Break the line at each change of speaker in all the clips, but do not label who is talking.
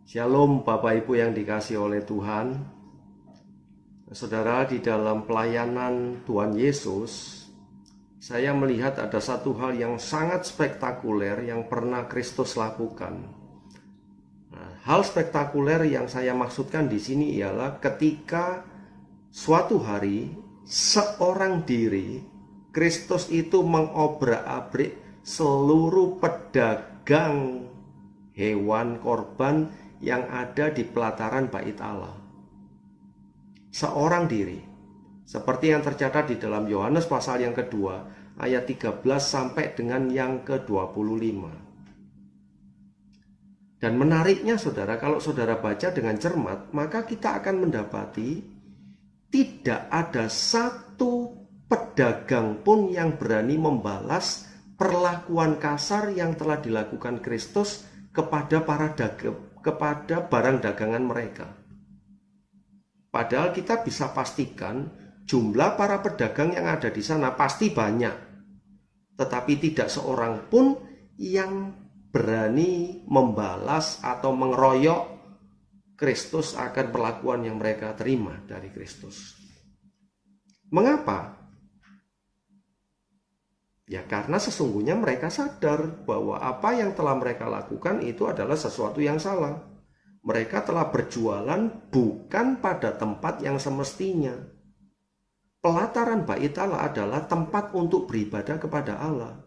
Shalom Bapak Ibu yang dikasihi oleh Tuhan. Saudara, di dalam pelayanan Tuhan Yesus, saya melihat ada satu hal yang sangat spektakuler yang pernah Kristus lakukan. Hal spektakuler yang saya maksudkan di sini ialah ketika suatu hari seorang diri Kristus itu mengobrak-abrik seluruh pedagang hewan korban yang ada di pelataran Bait Allah. Seorang diri, seperti yang tercatat di dalam Yohanes pasal yang kedua, ayat 13 sampai dengan yang ke-25. Dan menariknya saudara, kalau saudara baca dengan cermat, maka kita akan mendapati tidak ada satu pedagang pun yang berani membalas perlakuan kasar yang telah dilakukan Kristus kepada kepada barang dagangan mereka. Padahal kita bisa pastikan jumlah para pedagang yang ada di sana pasti banyak. Tetapi tidak seorang pun yang berani membalas atau mengeroyok Kristus akan perlakuan yang mereka terima dari Kristus. Mengapa? Ya karena sesungguhnya mereka sadar bahwa apa yang telah mereka lakukan itu adalah sesuatu yang salah. Mereka telah berjualan bukan pada tempat yang semestinya. Pelataran Bait Allah adalah tempat untuk beribadah kepada Allah.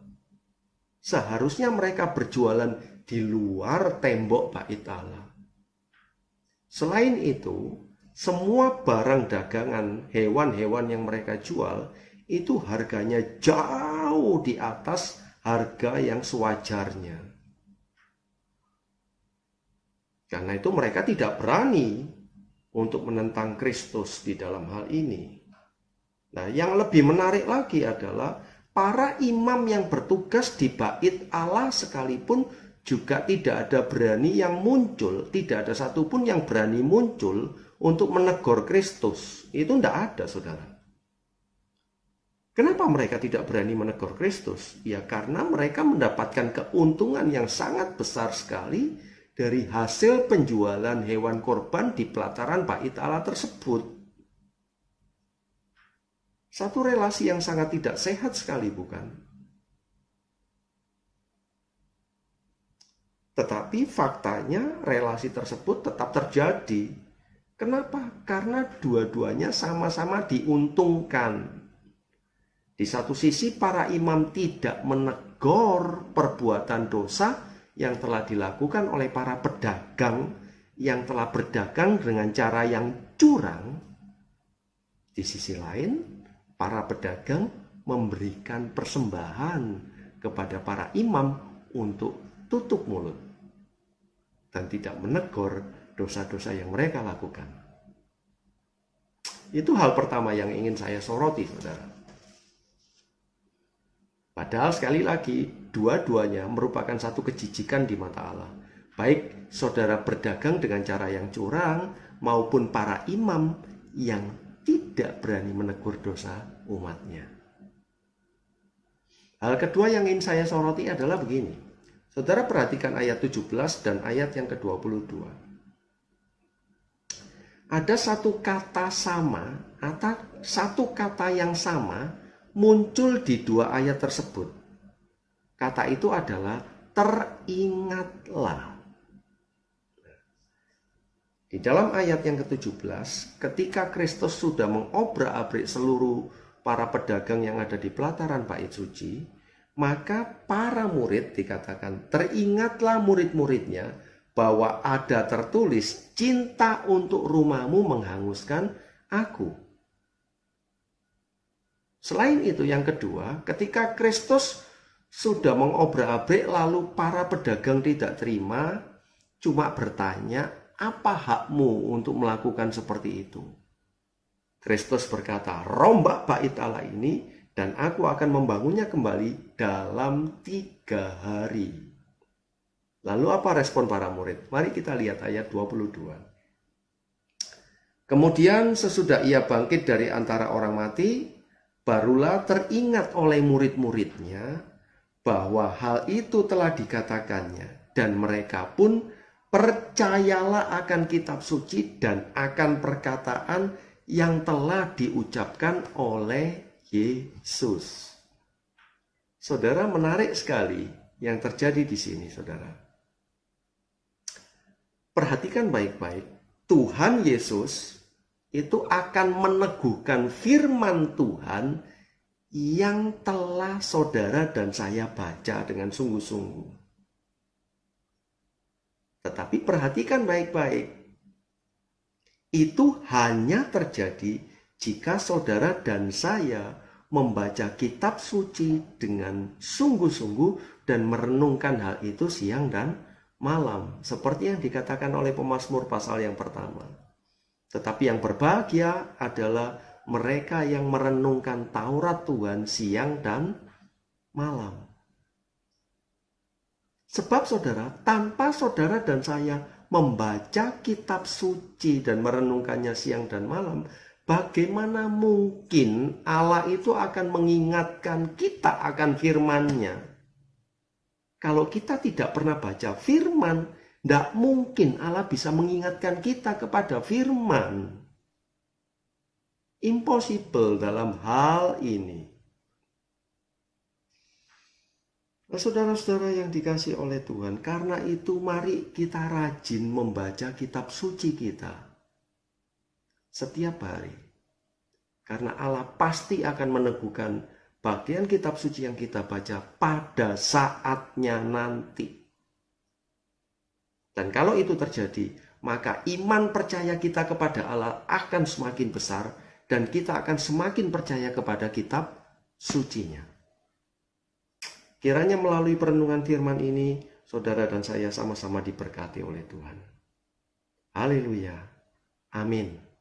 Seharusnya mereka berjualan di luar tembok Bait Allah. Selain itu, semua barang dagangan hewan-hewan yang mereka jual itu harganya jauh di atas harga yang sewajarnya. Karena itu mereka tidak berani untuk menentang Kristus di dalam hal ini. Nah, yang lebih menarik lagi adalah para imam yang bertugas di Bait Allah sekalipun juga tidak ada berani yang muncul, tidak ada satupun yang berani muncul untuk menegur Kristus. Itu tidak ada, saudara. Kenapa mereka tidak berani menegur Kristus? Ya karena mereka mendapatkan keuntungan yang sangat besar sekali dari hasil penjualan hewan korban di pelataran Bait Allah tersebut. Satu relasi yang sangat tidak sehat sekali, bukan? Tetapi faktanya relasi tersebut tetap terjadi. Kenapa? Karena dua-duanya sama-sama diuntungkan. Di satu sisi para imam tidak menegur perbuatan dosa yang telah dilakukan oleh para pedagang yang telah berdagang dengan cara yang curang. Di sisi lain, para pedagang memberikan persembahan kepada para imam untuk tutup mulut dan tidak menegur dosa-dosa yang mereka lakukan. Itu hal pertama yang ingin saya soroti, saudara. Padahal sekali lagi, dua-duanya merupakan satu kejijikan di mata Allah. Baik saudara berdagang dengan cara yang curang, maupun para imam yang tidak berani menegur dosa umatnya. Hal kedua yang ingin saya soroti adalah begini. Saudara perhatikan ayat 17 dan ayat yang ke-22. Ada satu kata sama, atau satu kata yang sama, muncul di dua ayat tersebut. Kata itu adalah teringatlah. Di dalam ayat yang ke-17, ketika Kristus sudah mengobrak-abrik seluruh para pedagang yang ada di pelataran Bait Suci, maka para murid dikatakan, teringatlah murid-muridnya bahwa ada tertulis, cinta untuk rumahmu menghanguskan aku. Selain itu yang kedua, ketika Kristus sudah mengobrak-abrik lalu para pedagang tidak terima, cuma bertanya, apa hakmu untuk melakukan seperti itu? Kristus berkata, rombak Bait Allah ini dan aku akan membangunnya kembali dalam 3 hari. Lalu apa respon para murid? Mari kita lihat ayat 22. Kemudian sesudah ia bangkit dari antara orang mati, barulah teringat oleh murid-muridnya bahwa hal itu telah dikatakannya, dan mereka pun Percayalah akan kitab suci dan akan perkataan yang telah diucapkan oleh Yesus. Saudara, menarik sekali yang terjadi di sini, saudara. Perhatikan baik-baik, Tuhan Yesus itu akan meneguhkan firman Tuhan yang telah saudara dan saya baca dengan sungguh-sungguh. Tetapi perhatikan baik-baik, itu hanya terjadi jika saudara dan saya membaca kitab suci dengan sungguh-sungguh dan merenungkan hal itu siang dan malam. Seperti yang dikatakan oleh pemazmur pasal yang pertama. Tetapi yang berbahagia adalah mereka yang merenungkan Taurat Tuhan siang dan malam. Sebab saudara, tanpa saudara dan saya membaca kitab suci dan merenungkannya siang dan malam, bagaimana mungkin Allah itu akan mengingatkan kita akan firman-Nya? Kalau kita tidak pernah baca firman, tidak mungkin Allah bisa mengingatkan kita kepada firman. Impossible dalam hal ini. Nah, saudara-saudara yang dikasihi oleh Tuhan, karena itu mari kita rajin membaca kitab suci kita setiap hari. Karena Allah pasti akan meneguhkan bagian kitab suci yang kita baca pada saatnya nanti. Dan kalau itu terjadi, maka iman percaya kita kepada Allah akan semakin besar dan kita akan semakin percaya kepada kitab sucinya. Kiranya melalui perenungan firman ini, saudara dan saya sama-sama diberkati oleh Tuhan. Haleluya. Amin.